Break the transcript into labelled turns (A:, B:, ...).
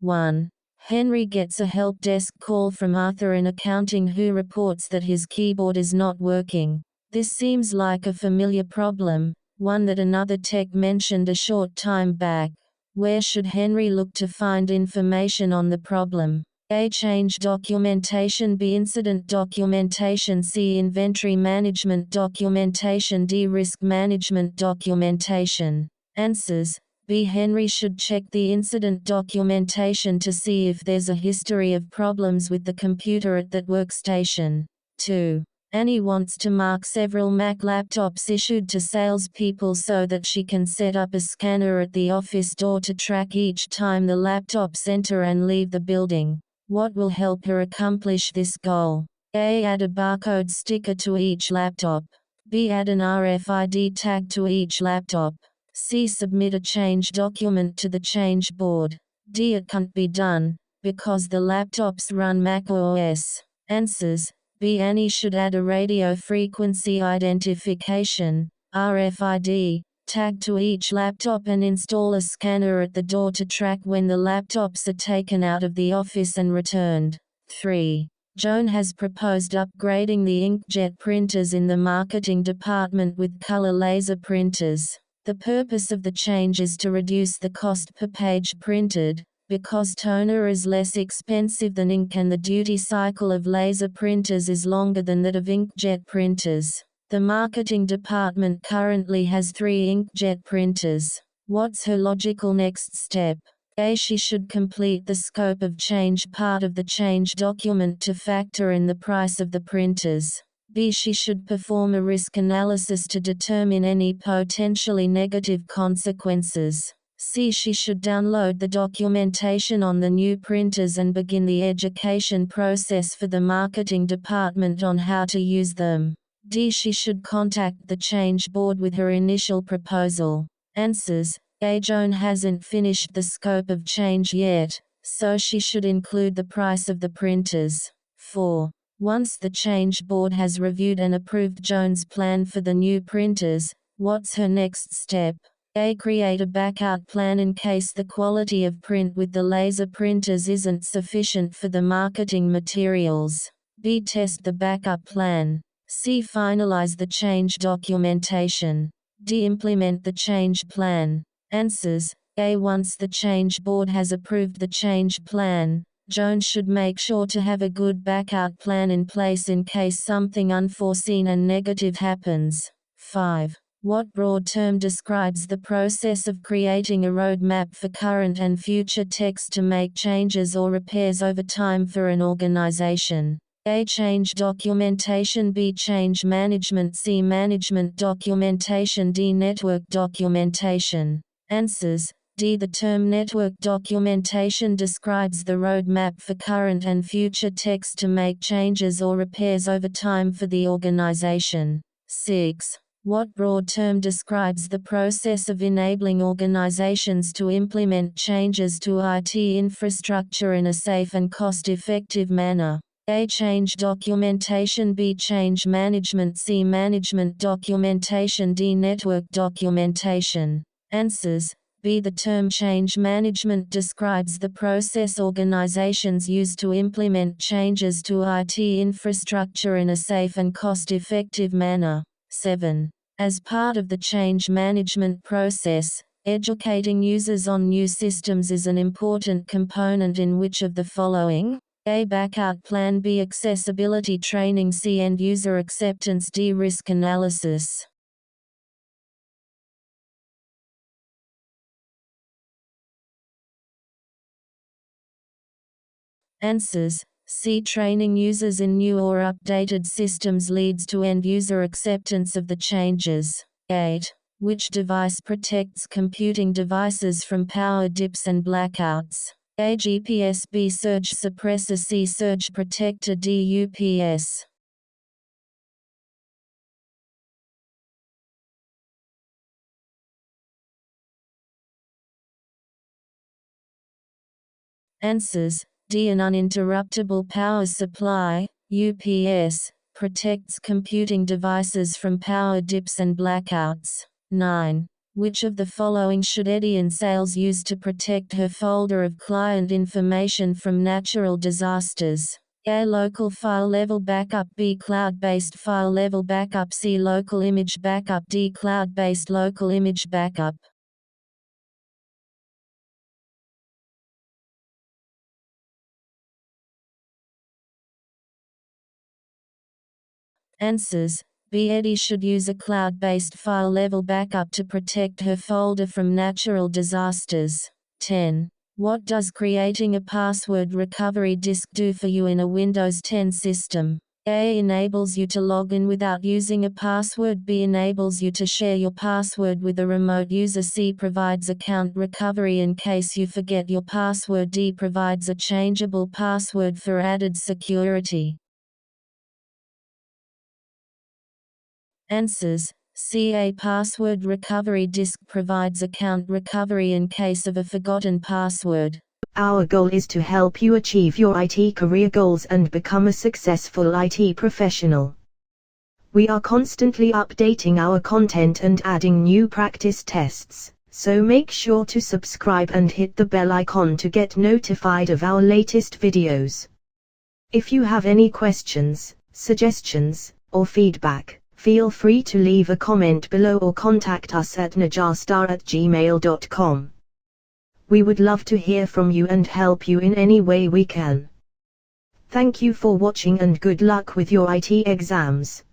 A: 1. Henry gets a help desk call from Arthur in accounting, who reports that his keyboard is not working. This seems like a familiar problem, one that another tech mentioned a short time back. Where should Henry look to find information on the problem? A. Change documentation. B. Incident documentation. C. Inventory management documentation. D. Risk management documentation. Answers. B. Henry should check the incident documentation to see if there's a history of problems with the computer at that workstation. 2. Annie wants to mark several Mac laptops issued to salespeople so that she can set up a scanner at the office door to track each time the laptops enter and leave the building. What will help her accomplish this goal? A. Add a barcode sticker to each laptop. B. Add an RFID tag to each laptop. C. Submit a change document to the change board. D. It can't be done, because the laptops run Mac OS. Answers. B. Annie should add a radio frequency identification, RFID, tag to each laptop and install a scanner at the door to track when the laptops are taken out of the office and returned. 3. Joan has proposed upgrading the inkjet printers in the marketing department with color laser printers. The purpose of the change is to reduce the cost per page printed, because toner is less expensive than ink and the duty cycle of laser printers is longer than that of inkjet printers. The marketing department currently has 3 inkjet printers. What's her logical next step? A. She should complete the scope of change part of the change document to factor in the price of the printers. B. She should perform a risk analysis to determine any potentially negative consequences. C. She should download the documentation on the new printers and begin the education process for the marketing department on how to use them. D. She should contact the change board with her initial proposal. Answers. A. Joan hasn't finished the scope of change yet, so she should include the price of the printers. 4. Once the change board has reviewed and approved Joan's plan for the new printers, what's her next step? A. Create a backup plan in case the quality of print with the laser printers isn't sufficient for the marketing materials. B. Test the backup plan. C. Finalize the change documentation. D. Implement the change plan. Answers. A. Once the change board has approved the change plan, Joan should make sure to have a good backup plan in place in case something unforeseen and negative happens. 5. What broad term describes the process of creating a roadmap for current and future text to make changes or repairs over time for an organization? A. Change documentation. B. Change management. C. Management documentation. D. Network documentation. Answers. D. The term network documentation describes the roadmap for current and future text to make changes or repairs over time for the organization. 6. What broad term describes the process of enabling organizations to implement changes to IT infrastructure in a safe and cost-effective manner? A. Change documentation. B. Change management. C. Management documentation. D. Network documentation. Answers. B. The term change management describes the process organizations use to implement changes to IT infrastructure in a safe and cost-effective manner. 7. As part of the change management process, educating users on new systems is an important component in which of the following? A. Backup plan. B. Accessibility training. C. End user acceptance. D. Risk analysis. Answers. C. Training users in new or updated systems leads to end-user acceptance of the changes. 8. Which device protects computing devices from power dips and blackouts? A. GPS. B. Surge suppressor. C. Surge protector. D. UPS. Answers. D. An uninterruptible power supply, UPS, protects computing devices from power dips and blackouts. 9. Which of the following should Eddie in sales use to protect her folder of client information from natural disasters? A. Local file level backup. B. Cloud-based file level backup. C. Local image backup. D. Cloud-based local image backup. Answers. B. Eddie should use a cloud-based file level backup to protect her folder from natural disasters. 10. What does creating a password recovery disk do for you in a Windows 10 system? A. Enables you to log in without using a password. B. Enables you to share your password with a remote user. C. Provides account recovery in case you forget your password. D. Provides a changeable password for added security. Answers. C. A password recovery disk provides account recovery in case of a forgotten password.
B: Our goal is to help you achieve your IT career goals and become a successful IT professional. We are constantly updating our content and adding new practice tests, so make sure to subscribe and hit the bell icon to get notified of our latest videos. If you have any questions, suggestions, or feedback, feel free to leave a comment below or contact us at najarstar@gmail.com. We would love to hear from you and help you in any way we can. Thank you for watching and good luck with your IT exams.